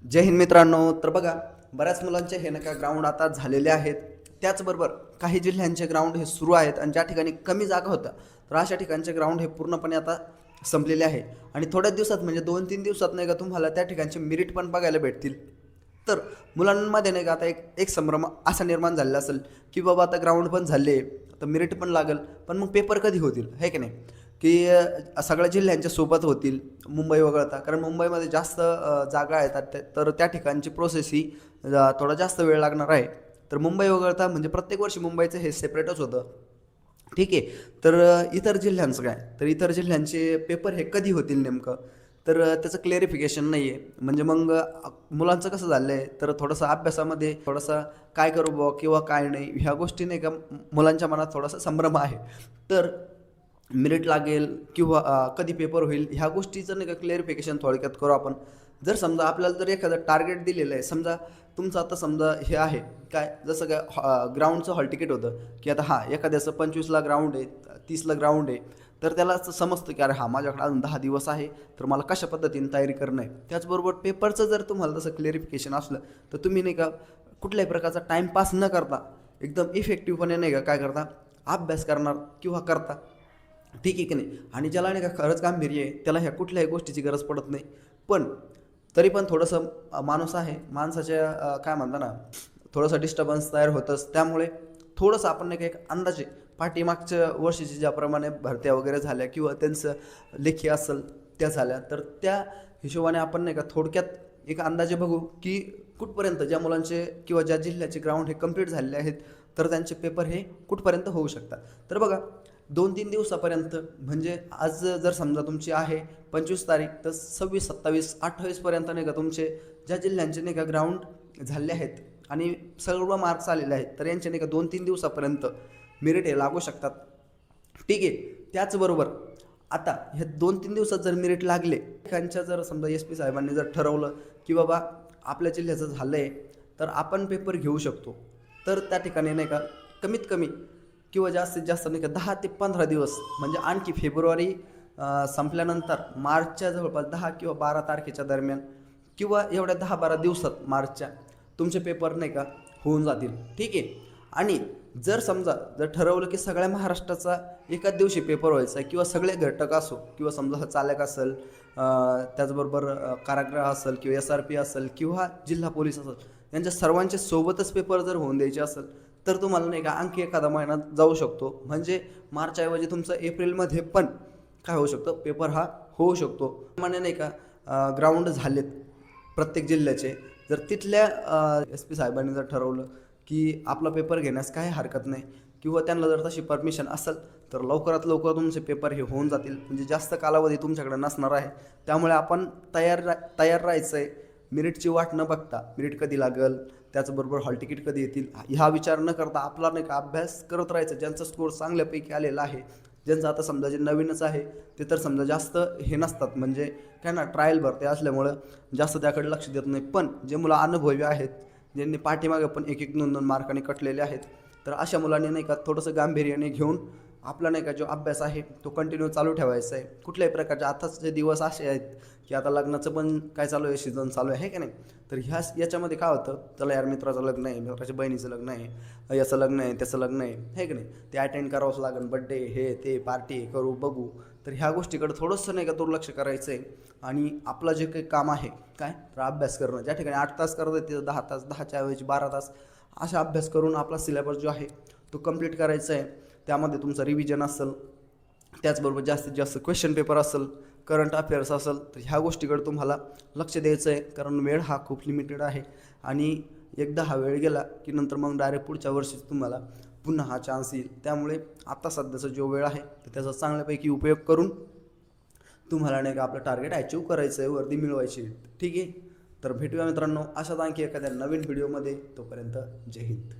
जय हिंद मित्रांनो. तर बघा, बऱ्याच मुलांचे हे नका ग्राउंड आता झालेले आहेत. त्याचबरोबर काही जिल्ह्यांचे ग्राउंड हे सुरू आहेत आणि ज्या ठिकाणी कमी जागा होत्या तर अशा ठिकाणचे ग्राउंड हे पूर्णपणे आता संपलेले आहे. आणि थोड्याच दिवसात म्हणजे 2-3 दिवसात नाही का तुम्हाला त्या ठिकाणचे मेरिट पण बघायला भेटतील. तर मुलांमध्ये नाही का आता एक एक संभ्रम असा निर्माण झालेला असेल की बाबा आता ग्राउंड पण झाले तर मेरिट पण लागेल, पण मग पेपर कधी होतील हे की नाही, की सगळ्या जिल्ह्यांच्या सोबत होतील मुंबई वगळता. कारण मुंबईमध्ये जास्त जागा आहेत तर त्या ठिकाणची प्रोसेस ही थोडा जास्त वेळ लागणार आहे. तर मुंबई वगळता म्हणजे प्रत्येक वर्षी मुंबईचं हे सेपरेटच होतं. ठीक आहे. तर इतर जिल्ह्यांचं काय, तर इतर जिल्ह्यांचे पेपर हे कधी होतील नेमकं, तर त्याचं क्लेरिफिकेशन नाही आहे. म्हणजे मग मुलांचं कसं झालं आहे, तर थोडंसं अभ्यासामध्ये थोडंसं काय करू बुवा किंवा काय नाही ह्या गोष्टी नाही का, मुलांच्या मनात थोडासा संभ्रम आहे. तर मेरिट लागेल किंवा कधी पेपर होईल ह्या गोष्टीचं नाही का क्लिअरिफिकेशन थोडक्यात करू आपण. जर समजा आपल्याला जर एखादं टार्गेट दिलेलं आहे, समजा तुमचं आता समजा हे आहे काय, जसं काय ग्राउंडचं हॉल तिकीट होतं की आता हां एखाद्याचं 25ला ग्राउंड आहे, 30ला ग्राउंड आहे, तर त्याला असं समजतं की अरे हां माझ्याकडे अजून 10 दिवस आहे, तर मला कशा पद्धतीने तयारी करणं आहे. त्याचबरोबर पेपरचं जर तुम्हाला तसं क्लिअरिफिकेशन असलं तर तुम्ही नाही का कुठल्याही प्रकारचा टाईमपास न करता एकदम इफेक्टिव्हपणे नाही का काय करता, अभ्यास करणार किंवा करता. ठीक आहे की नाही. आणि ज्याला नाही का खरंच गांभीर्य आहे त्याला ह्या कुठल्याही गोष्टीची गरज पडत नाही. पण तरी पण थोडंसं माणूस आहे, माणसाच्या काय म्हणता ना, थोडंसं डिस्टर्बन्स तयार होतंच. त्यामुळे थोडंसं आपण नाही का एक अंदाजे पाठीमागच्या वर्षीची ज्याप्रमाणे भरत्या वगैरे झाल्या किंवा त्यांचं लेखी असेल त्या झाल्या, तर त्या हिशोबाने आपण नाही का थोडक्यात एक अंदाजे बघू की कुठपर्यंत ज्या मुलांचे किंवा ज्या जिल्ह्याचे ग्राउंड हे कंप्लीट झालेले आहेत तर त्यांचे पेपर हे कुठपर्यंत होऊ शकतात. तर बघा, 2-3 दिवसापर्यंत म्हणजे आज जर समजा तुमची आहे 25 तारीख, तर 26, 27, 28पर्यंत नाही का तुमचे ज्या जिल्ह्यांचे नाही का ग्राउंड झाले आहेत आणि सर्व मार्क्स आलेले आहेत तर यांचे नाही का 2-3 दिवसापर्यंत मेरिट हे लागू शकतात. ठीक आहे. त्याचबरोबर आता हे 2-3 दिवसात जर मेरिट लागले, त्यांच्या जर समजा एस पी साहेबांनी जर ठरवलं की बाबा आपल्या जिल्ह्याचं झालं आहे तर आपण पेपर घेऊ शकतो, तर त्या ठिकाणी नाही का कमीत कमी किंवा जास्तीत जास्त नाही का 10 ते 15 दिवस म्हणजे आणखी फेब्रुवारी संपल्यानंतर मार्चच्या जवळपास 10 किंवा 12 तारखेच्या दरम्यान किंवा एवढ्या 10-12 दिवसात मार्चच्या तुमचे पेपर नाही का होऊन जातील. ठीक आहे. आणि जर समजा जर ठरवलं की सगळ्या महाराष्ट्राचा एकाच दिवशी पेपर व्हायचा आहे किंवा सगळे घटक असो किंवा समजा चालक असेल, त्याचबरोबर कारागृह असेल किंवा SRP असेल किंवा जिल्हा पोलीस असेल, यांच्या सर्वांचे सोबतच पेपर जर होऊन द्यायचे असेल तर तुम्हाला नाही का आणखी एखादा महिना जाऊ शकतो. म्हणजे मार्चऐवजी तुमचं एप्रिलमध्ये पण काय होऊ शकतं, पेपर हा होऊ शकतो. म्हणजे नाही का ग्राउंड झालेत प्रत्येक जिल्ह्याचे, जर तिथल्या SP साहेबांनी जर ठरवलं की आपला पेपर घेण्यास काही हरकत नाही किंवा त्यांना जर तशी परमिशन असेल तर लवकरात लवकर तुमचे पेपर हे होऊन जातील. म्हणजे जास्त कालावधी तुमच्याकडे नसणार आहे. त्यामुळे आपण तयार राहायचं आहे. मेरिटची वाट न बघता मेरिट कधी लागेल, त्याचबरोबर हॉल तिकीट कधी येतील ह्या विचार न करता आपला नाही का अभ्यास करत राहायचा. ज्यांचा स्कोर चांगल्यापैकी आलेला आहे, ज्यांचं आता समजा जे नवीनच आहे ते तर समजा जास्त हे नसतात, म्हणजे काय ना ट्रायल भरते असल्यामुळं जास्त त्याकडे लक्ष देत नाही. पण जे मुलं अनुभवी आहेत, ज्यांनी पाठीमागे पण 1-1, 2-2 मार्कांनी कटलेले आहेत, तर अशा मुलांनी नाही का थोडंसं गांभीर्याने घेऊन आपला नाही का जो अभ्यास आहे तो कंटिन्यू चालू ठेवायचा आहे. कुठल्याही प्रकारचे आताचे दिवस असे आहेत की आता लग्नाचं पण काय चालू आहे, सीझन चालू आहे की नाही. तर याच्यामध्ये काय होतं, चला यार मित्राचं लग्न आहे, मित्राच्या बहिणीचं लग्न आहे, याचं लग्न आहे, त्याचं लग्न आहे की नाही, ते अटेंड करावंच लागेल, बड्डे हे ते पार्टी करू बघू. तर ह्या गोष्टीकडे थोडंसं नाही का दुर्लक्ष करायचं आहे आणि आपलं जे काही काम आहे काय, तर अभ्यास करणं. ज्या ठिकाणी 8 तास करत आहे तिथं 10 तास, 10च्या ऐवजी 12 तास असा अभ्यास करून आपला सिलेबस जो आहे तो कंप्लीट करायचा आहे. त्यामध्ये तुमचं रिव्हिजन असेल, त्याचबरोबर जास्तीत जास्त क्वेश्चन पेपर असेल, करंट अफेअर्स असेल, तर ह्या गोष्टीकडे तुम्हाला लक्ष द्यायचं आहे. कारण वेळ हा खूप लिमिटेड आहे आणि एकदा हा वेळ गेला की नंतर मग डायरेक्ट पुढच्या वर्षीच तुम्हाला पुन्हा हा चान्स येईल. त्यामुळे आता सध्याचा जो वेळ आहे तर त्याचा चांगल्यापैकी उपयोग करून तुम्हाला नाही का आपलं टार्गेट अचीव करायचं आहे, वर्दी मिळवायची. ठीक आहे. तर भेटूया मित्रांनो अशाच आणखी एखाद्या नवीन व्हिडिओमध्ये. तोपर्यंत जय हिंद.